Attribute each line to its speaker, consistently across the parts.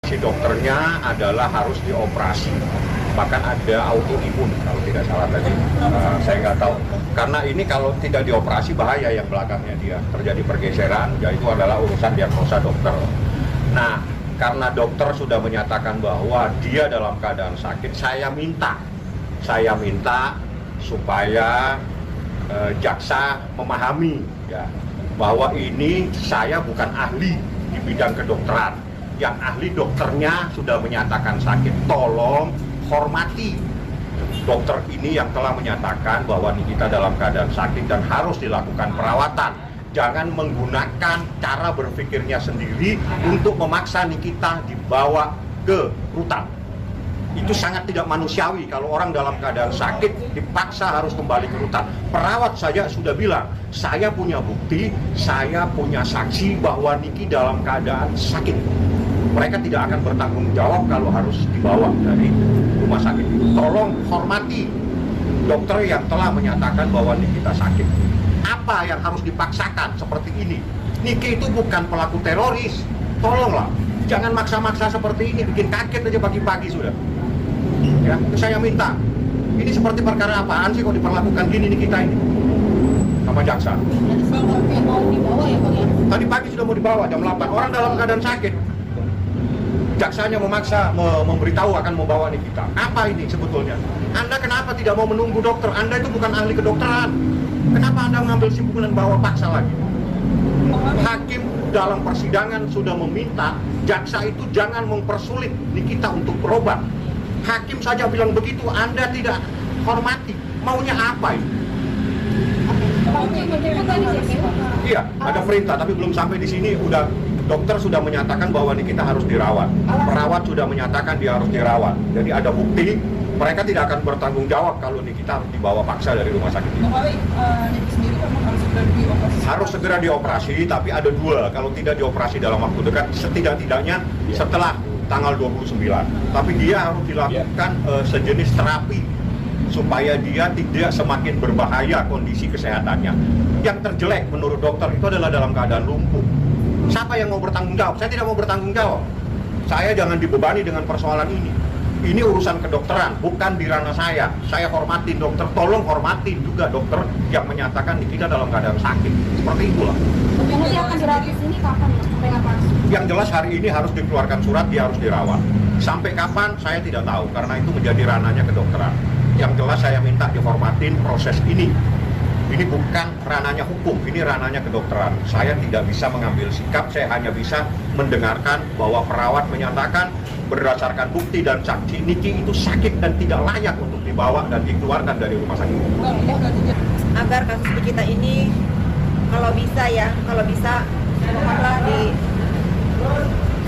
Speaker 1: Si dokternya adalah harus dioperasi, bahkan ada autoimun kalau tidak salah tadi. Saya nggak tahu, karena ini kalau tidak dioperasi bahaya yang belakangnya dia terjadi pergeseran, ya itu adalah urusan diagnosa dokter. Nah, karena dokter sudah menyatakan bahwa dia dalam keadaan sakit, saya minta supaya jaksa memahami ya bahwa ini saya bukan ahli di bidang kedokteran. Yang ahli dokternya sudah menyatakan sakit, tolong hormati dokter ini yang telah menyatakan bahwa Nikita dalam keadaan sakit dan harus dilakukan perawatan. Jangan menggunakan cara berpikirnya sendiri untuk memaksa Nikita dibawa ke rutan. Itu sangat tidak manusiawi kalau orang dalam keadaan sakit dipaksa harus kembali ke rutan. Perawat saja sudah bilang, saya punya bukti, saya punya saksi bahwa Niki dalam keadaan sakit. Mereka tidak akan bertanggung jawab kalau harus dibawa dari rumah sakit itu. Tolong hormati dokter yang telah menyatakan bahwa Nikita sakit. Apa yang harus dipaksakan seperti ini? Niki itu bukan pelaku teroris. Tolonglah, jangan maksa-maksa seperti ini, bikin kaget aja pagi-pagi sudah. Ya, itu saya minta. Ini seperti perkara apaan sih kok diperlakukan gini Nikita ini? Sama jaksa.
Speaker 2: Mau dibawa ya Bang ya?
Speaker 1: Tadi pagi sudah mau dibawa jam 8. Orang dalam keadaan sakit. Jaksanya memaksa memberitahu akan membawa Nikita. Apa ini sebetulnya? Anda kenapa tidak mau menunggu dokter? Anda itu bukan ahli kedokteran. Kenapa Anda mengambil kesimpulan bawa paksa lagi? Hakim dalam persidangan sudah meminta jaksa itu jangan mempersulit Nikita untuk berobat. Hakim saja bilang begitu, Anda tidak hormati. Maunya apa ini? Iya, ada perintah, tapi belum sampai di sini udah dokter sudah menyatakan bahwa Nikita harus dirawat. Perawat sudah menyatakan dia harus dirawat. Jadi ada bukti, mereka tidak akan bertanggung jawab kalau Nikita harus dibawa paksa dari rumah sakit.
Speaker 2: Niki sendiri memang harus segera dioperasi.
Speaker 1: Harus segera dioperasi, tapi ada dua. Kalau tidak dioperasi dalam waktu dekat, setidak-tidaknya setelah tanggal 29. Tapi dia harus dilakukan sejenis terapi supaya dia tidak semakin berbahaya kondisi kesehatannya. Yang terjelek menurut dokter itu adalah dalam keadaan lumpuh. Siapa yang mau bertanggung jawab? Saya tidak mau bertanggung jawab. Saya jangan dibebani dengan persoalan ini. Ini urusan kedokteran, bukan di ranah saya. Saya hormatin dokter, tolong hormatin juga dokter yang menyatakan Nikita dalam keadaan sakit. Seperti itulah.
Speaker 2: Nanti akan dirawat di sini kapan? Sampai kapan?
Speaker 1: Yang jelas hari ini harus dikeluarkan surat, dia harus dirawat. Sampai kapan saya tidak tahu, karena itu menjadi ranahnya kedokteran. Yang jelas saya minta dihormatin proses ini. Ini bukan ranahnya hukum, ini ranahnya kedokteran. Saya tidak bisa mengambil sikap, saya hanya bisa mendengarkan bahwa perawat menyatakan berdasarkan bukti dan saksi Niki itu sakit dan tidak layak untuk dibawa dan dikeluarkan dari rumah sakit.
Speaker 3: Agar kasus Nikita ini kalau bisa mohonlah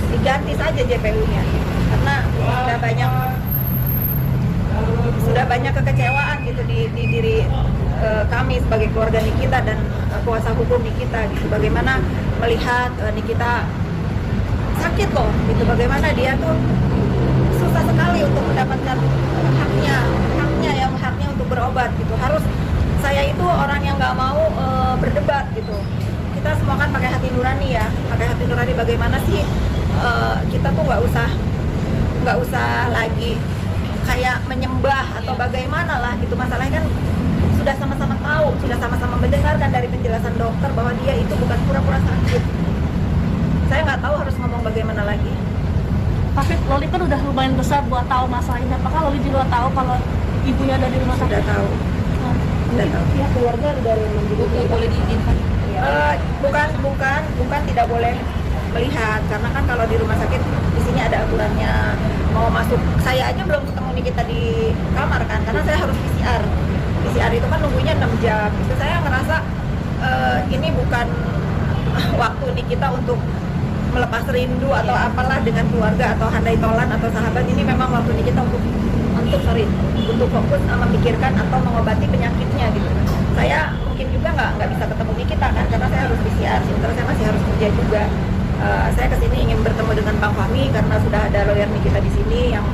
Speaker 3: diganti saja JPU-nya, karena sudah banyak kekecewaan gitu di diri kami sebagai keluarga Nikita dan kuasa hukum Nikita gitu. Bagaimana melihat Nikita sakit kok gitu, bagaimana dia tuh susah sekali untuk mendapatkan haknya untuk berobat gitu. Harus, saya itu orang yang nggak mau berdebat gitu. Kita semua kan pakai hati nurani ya, bagaimana sih kita tuh nggak usah lagi kayak menyembah atau bagaimana lah gitu. Masalahnya kan sudah sama-sama tahu, sudah sama-sama mendengarkan dari penjelasan dokter bahwa dia itu bukan pura-pura sakit. Saya nggak tahu harus ngomong bagaimana lagi.
Speaker 4: Tapi Loli kan udah lumayan besar buat tahu masalah ini. Apakah Loli juga tahu kalau ibunya ada di rumah sakit?
Speaker 3: Sudah tahu. Sudah tahu.
Speaker 2: Ya, keluarga dari juga boleh diizinkan.
Speaker 3: Bukan tidak boleh melihat, karena kan kalau di rumah sakit di sini ada aturannya. Mau masuk, saya aja belum ketemu Nikita di kamar kan, karena saya harus PCR. PCR itu kan nunggunya 6 jam. Itu saya ngerasa ini bukan waktu Nikita untuk melepas rindu atau apalah dengan keluarga atau handai tolan atau sahabat. Ini memang waktu Nikita untuk fokus memikirkan atau mengobati penyakitnya gitu. Saya mungkin juga nggak bisa ketemu Nikita kan, karena saya harus PCR, sementara saya masih harus kerja juga. Saya kesini ingin bertemu dengan Bang Fahmi karena sudah ada lawyer Nikita di sini yang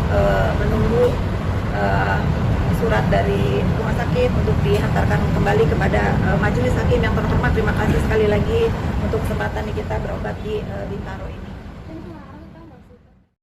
Speaker 3: menunggu surat dari rumah sakit untuk dihantarkan kembali kepada majelis hakim yang terhormat. Terima kasih sekali lagi untuk kesempatan Nikita berobat di Bintaro ini.